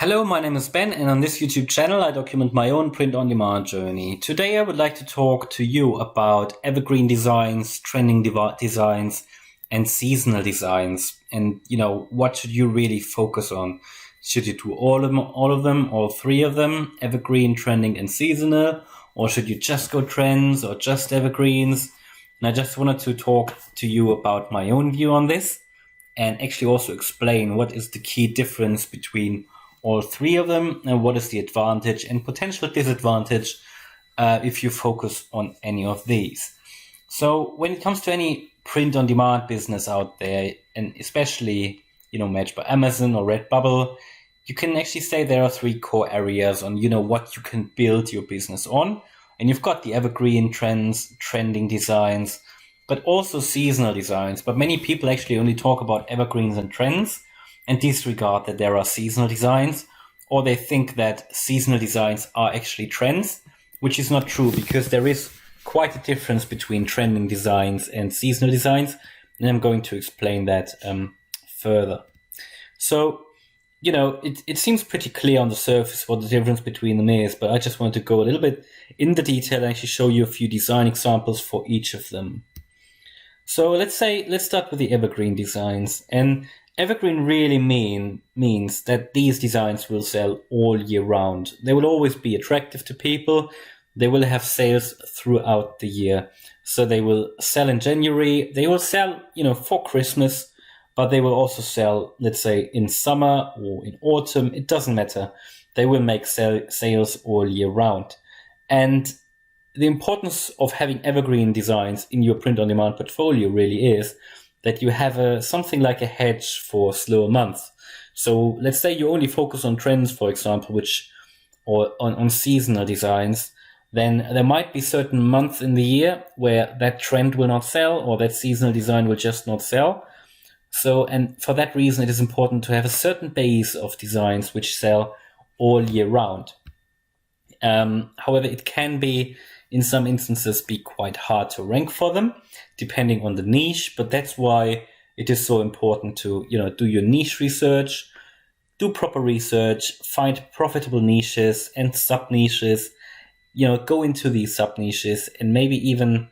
Hello, my name is Ben, and on this YouTube channel I document my own print-on-demand journey. Today I would like to talk to you about evergreen designs, trending designs, and seasonal designs. And, what should you really focus on? Should you do all of them, all three of them, evergreen, trending, and seasonal? Or should you just go trends or just evergreens? And I just wanted to talk to you about my own view on this and actually also explain what is the key difference between all three of them and what is the advantage and potential disadvantage if you focus on any of these. So when it comes to any print-on-demand business out there, and especially managed by Amazon or Redbubble, you can actually say there are three core areas on what you can build your business on. And you've got the evergreen trends, trending designs, but also seasonal designs. But many people actually only talk about evergreens and trends and disregard that there are seasonal designs, or they think that seasonal designs are actually trends, which is not true because there is quite a difference between trending designs and seasonal designs. And I'm going to explain that further. So, it seems pretty clear on the surface what the difference between them is, but I just want to go a little bit in the detail and actually show you a few design examples for each of them. So let's start with the evergreen designs. And evergreen really means that these designs will sell all year round. They will always be attractive to people. They will have sales throughout the year. So they will sell in January. They will sell, for Christmas, but they will also sell, let's say, in summer or in autumn. It doesn't matter. They will make sales all year round. And the importance of having evergreen designs in your print-on-demand portfolio really is that you have something like a hedge for slower months. So let's say you only focus on trends, for example, or on seasonal designs, then there might be certain months in the year where that trend will not sell or that seasonal design will just not sell. So, and for that reason, it is important to have a certain base of designs which sell all year round. However, it can be, in some instances, be quite hard to rank for them, depending on the niche. But that's why it is so important to, do your niche research, do proper research, find profitable niches and sub niches, go into these sub niches and maybe even,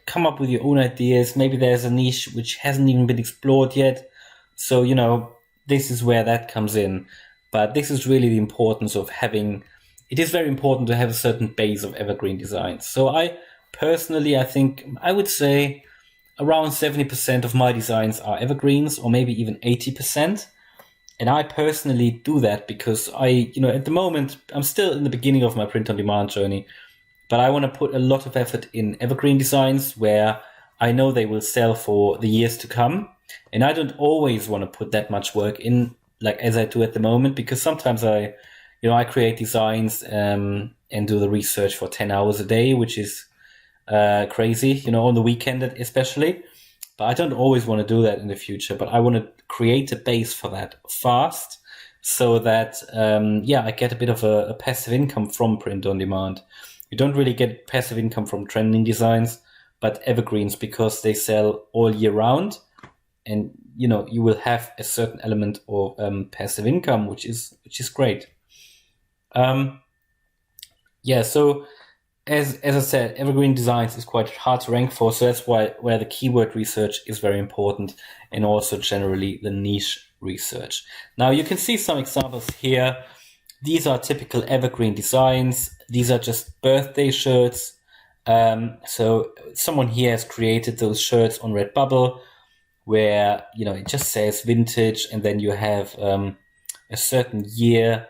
come up with your own ideas. Maybe there's a niche which hasn't even been explored yet. So, this is where that comes in. But this is really the importance of it is very important to have a certain base of evergreen designs. So I think I would say around 70% of my designs are evergreens, or maybe even 80%. And I personally do that because at the moment, I'm still in the beginning of my print-on-demand journey, but I want to put a lot of effort in evergreen designs where I know they will sell for the years to come. And I don't always want to put that much work in, like as I do at the moment, because sometimes I create designs and do the research for 10 hours a day, which is crazy, on the weekend especially. But I don't always want to do that in the future, but I want to create a base for that fast so that, I get a bit of a passive income from print on demand. You don't really get passive income from trending designs, but evergreens, because they sell all year round. And, you will have a certain element of passive income, which is great. So as I said, evergreen designs is quite hard to rank for. So that's where the keyword research is very important, and also generally the niche research. Now you can see some examples here. These are typical evergreen designs. These are just birthday shirts. So someone here has created those shirts on Redbubble where, it just says vintage, and then you have a certain year,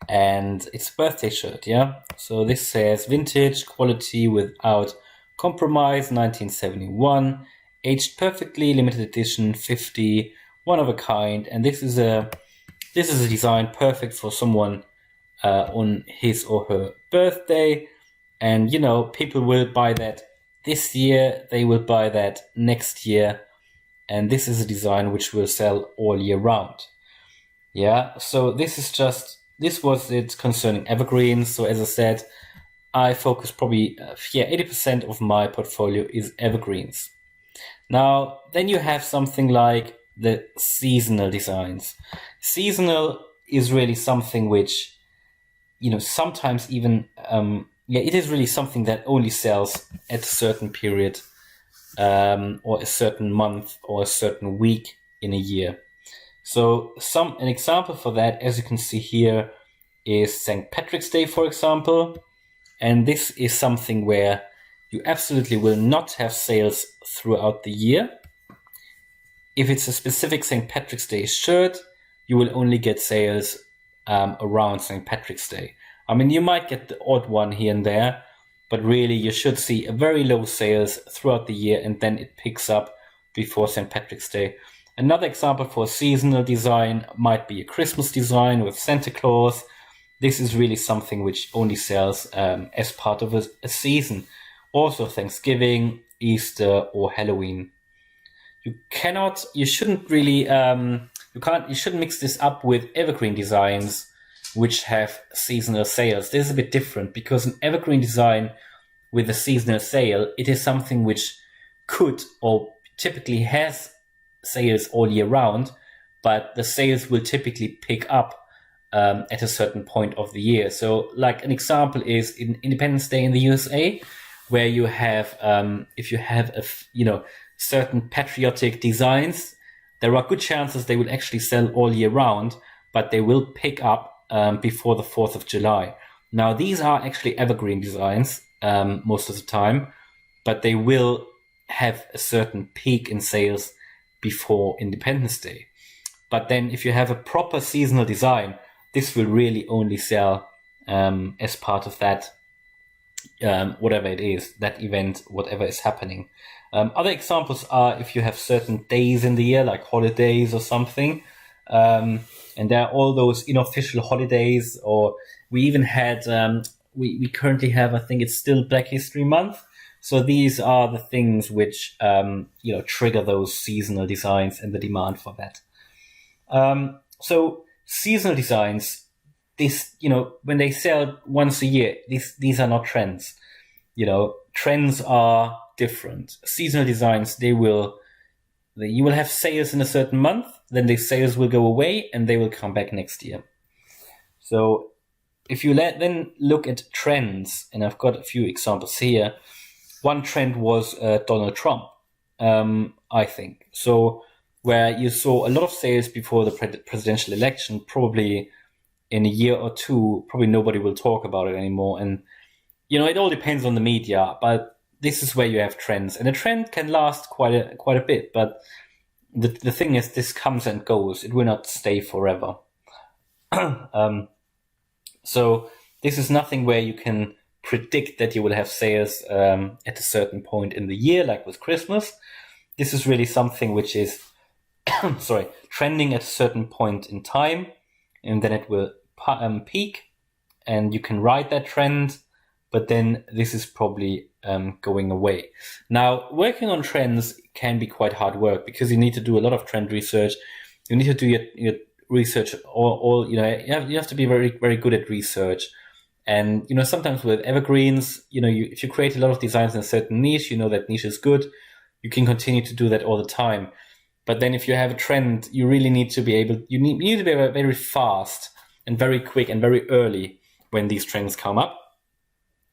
and it's a birthday shirt, yeah? So this says vintage, quality without compromise, 1971, aged perfectly, limited edition, 50, one of a kind. And this is a design perfect for someone on his or her birthday. And, people will buy that this year, they will buy that next year. And this is a design which will sell all year round. Yeah, so this was it concerning evergreens. So as I said, I focus probably, 80% of my portfolio is evergreens. Now, then you have something like the seasonal designs. Seasonal is really something which, sometimes even, it is really something that only sells at a certain period, or a certain month or a certain week in a year. So an example for that, as you can see here, is St. Patrick's Day, for example. And this is something where you absolutely will not have sales throughout the year. If it's a specific St. Patrick's Day shirt, you will only get sales around St. Patrick's Day. I mean, you might get the odd one here and there, but really you should see a very low sales throughout the year, and then it picks up before St. Patrick's Day. Another example for a seasonal design might be a Christmas design with Santa Claus. This is really something which only sells as part of a season. Also Thanksgiving, Easter, or Halloween. You shouldn't mix this up with evergreen designs which have seasonal sales. This is a bit different, because an evergreen design with a seasonal sale, it is something which could or typically has sales all year round, but the sales will typically pick up at a certain point of the year. So like an example is in Independence Day in the USA, where you have, if you have certain patriotic designs, there are good chances they will actually sell all year round, but they will pick up before the 4th of July. Now, these are actually evergreen designs most of the time, but they will have a certain peak in sales before Independence Day. But then if you have a proper seasonal design, this will really only sell as part of that, whatever it is, that event, whatever is happening. Other examples are if you have certain days in the year, like holidays or something, and there are all those unofficial holidays, or we even had, we currently have, I think it's still Black History Month. So these are the things which, trigger those seasonal designs and the demand for that. So seasonal designs, when they sell once a year, these are not trends. Trends are different. Seasonal designs, you will have sales in a certain month, then the sales will go away and they will come back next year. So if you then look at trends, and I've got a few examples here. One trend was Donald Trump, I think. So where you saw a lot of sales before the presidential election, probably in a year or two, probably nobody will talk about it anymore. And, it all depends on the media, but this is where you have trends. And a trend can last quite a bit, but the thing is, this comes and goes. It will not stay forever. So this is nothing where you can predict that you will have sales at a certain point in the year, like with Christmas. This is really something which is trending at a certain point in time, and then it will peak, and you can ride that trend, but then this is probably going away. Now, working on trends can be quite hard work, because you need to do a lot of trend research. You need to do your research, you have to be very, very good at research. And, sometimes with evergreens, if you create a lot of designs in a certain niche, that niche is good, you can continue to do that all the time. But then if you have a trend, you really need to be you need to be very fast and very quick and very early when these trends come up,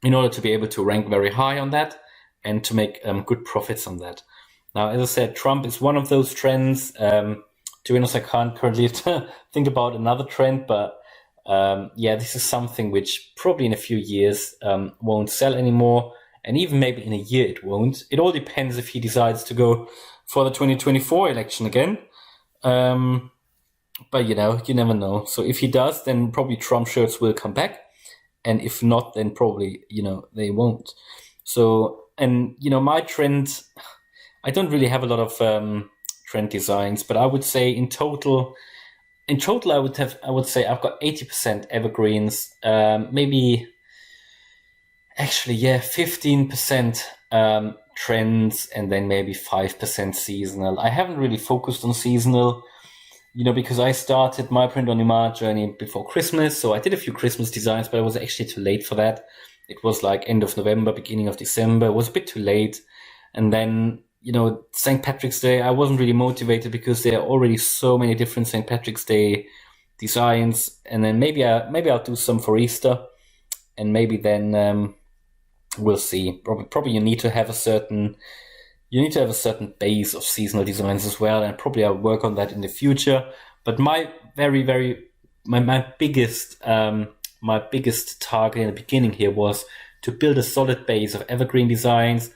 in order to be able to rank very high on that and to make good profits on that. Now, as I said, Trump is one of those trends. To be honest, I can't currently think about another trend, but this is something which probably in a few years won't sell anymore, and even maybe in a year it won't. It all depends if he decides to go for the 2024 election again. But you never know. So if he does, then probably Trump shirts will come back, and if not, then probably they won't. So, and my trend, I don't really have a lot of trend designs, but I would say in total, I would say I've got 80% evergreens, maybe 15% trends, and then maybe 5% seasonal. I haven't really focused on seasonal, because I started my print-on-demand journey before Christmas. So I did a few Christmas designs, but I was actually too late for that. It was like end of November, beginning of December. It was a bit too late. And then St. Patrick's Day, I wasn't really motivated because there are already so many different St. Patrick's Day designs. And then maybe I'll do some for Easter, and maybe then we'll see. Probably you need to have a certain base of seasonal designs as well, and probably I'll work on that in the future. But my biggest target in the beginning here was to build a solid base of evergreen designs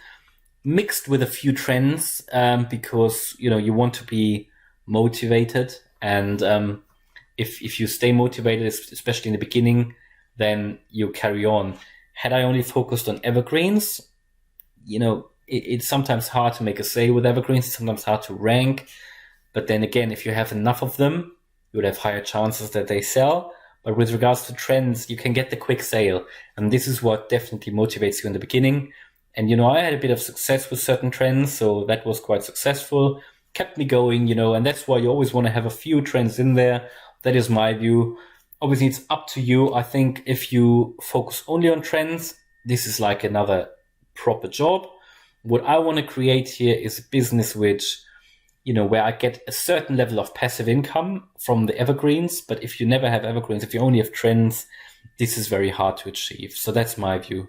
mixed with a few trends, because you want to be motivated, and if you stay motivated, especially in the beginning, then you carry on. Had I only focused on evergreens, it's sometimes hard to make a sale with evergreens. It's sometimes hard to rank. But then again, if you have enough of them, you would have higher chances that they sell. But with regards to trends, you can get the quick sale. And this is what definitely motivates you in the beginning. And, I had a bit of success with certain trends, so that was quite successful. Kept me going, and that's why you always want to have a few trends in there. That is my view. Obviously, it's up to you. I think if you focus only on trends, this is like another proper job. What I want to create here is a business which, where I get a certain level of passive income from the evergreens. But if you never have evergreens, if you only have trends, this is very hard to achieve. So that's my view.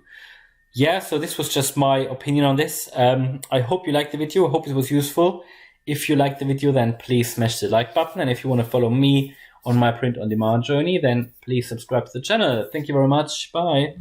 Yeah, so this was just my opinion on this. I hope you liked the video. I hope it was useful. If you liked the video, then please smash the like button. And if you want to follow me on my print on demand journey, then please subscribe to the channel. Thank you very much. Bye.